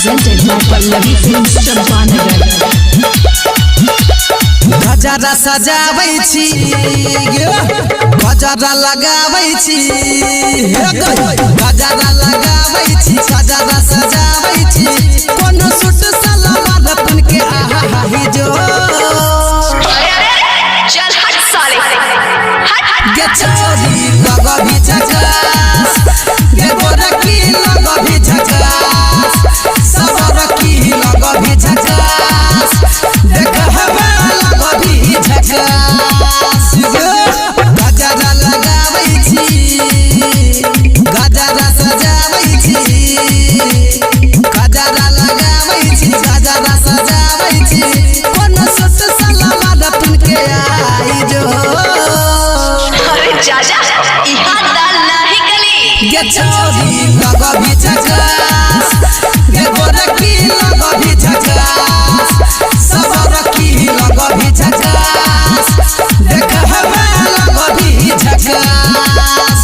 presented by Pallavi Films Champanagar. गजरा सजाबै छी गजरा लगाबै छी गजरा लगाबै छी गजरा सजाबै छी कोनो सूट सलवार पहन के आहा ही जो चल हट साले हट गे छोरी लगा भी झकास गे गोरकी लगा भी झकास सबर की लगा भी झकास देख हवा लगा भी झकास गजरा लगाबै छी गजरा सजाबै छी गजरा लगाबै छी गजरा सजाबै छी कोनो सूट सलवार पहन के आई जो अरे चाचा इहा दाल नाही गली गे छोरी लगा भी झकास गे गोरकी लगा भी झकास सबर की लगा भी झकास देख हवा लगा भी झकास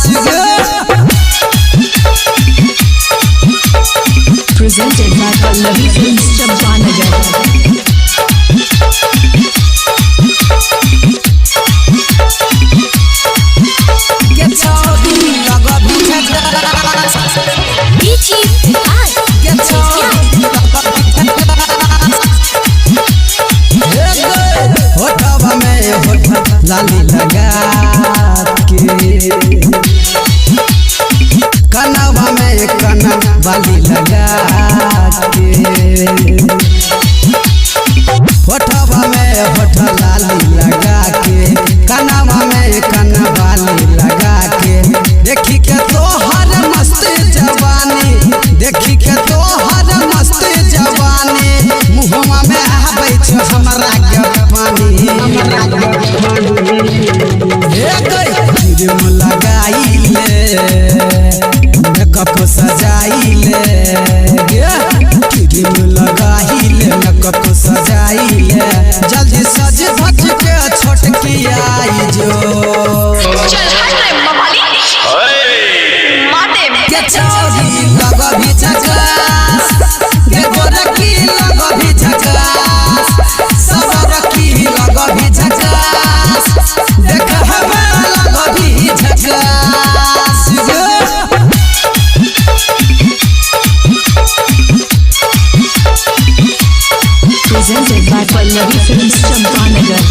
Presented by Pallavi Films Champanagar. गे छोरी लगा भी झकास गे छोरी लगा भी झकास होठवा में होठ लाली लगा के कनवा में कन बाली लगा के होठवा में होठ लाली लगा के कनवा में कन बाली लगा के देखी के तोहर मस्त जवानी देखी के तोहर मस्त जवानी मुहवा में आबै छ हमरा के पानी क्रीम लगाइले मेकअप सजाइले क्रीम लगाइले मेकअप सजाइले जल्दी सज धज के छोटकी आई जो चल हट रे मवाली माते गे छोरी लगा भी झकास गे गोरकी लगा भी झकास सबर की लगा भी झकास देख हवा लगा भी झकास Presented by Pallavi Films Champanagar.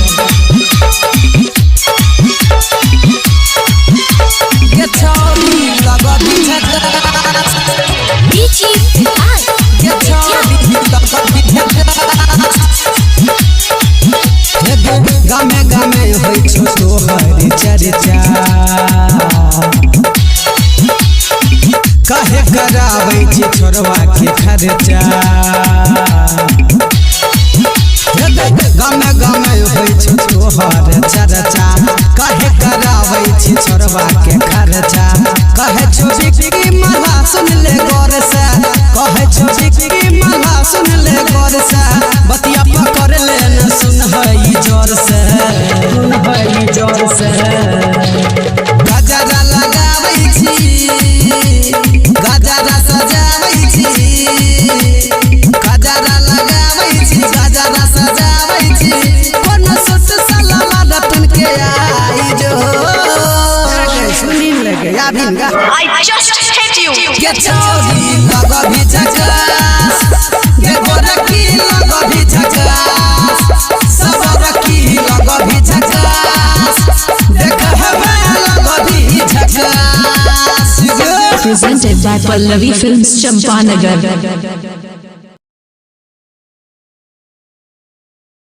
गे छोरी लगा भी झकास गे छोरी लगा भी झकास गामे गामे होइ छो तोहर चर्चा काहे कराबै छी छोरवा के खर्चा गामे गामे होइ छो तोहर चर्चा काहे कराबै छी छोरवा के खर्चा कहे छो बिक्री मल्हा सुन ले गौर से कहे छो बिक्री मल्हा सुन ले गौर से बतिया पकड़ ले न सुन हई जोर से गजरा लगाबै छी गजरा सजाबै छी गजरा लगाबै छी गजरा सजाबै छी कोनो सूट सलवार पहन के आई जो सुनी लगे या भिंगा I just hate you गे छोरी लगा भी झकास गे गोरकी लगा भी झकास सबर की लगा भी झकास देख हवा लगा भी झकास Presented by Pallavi Films Champanagar.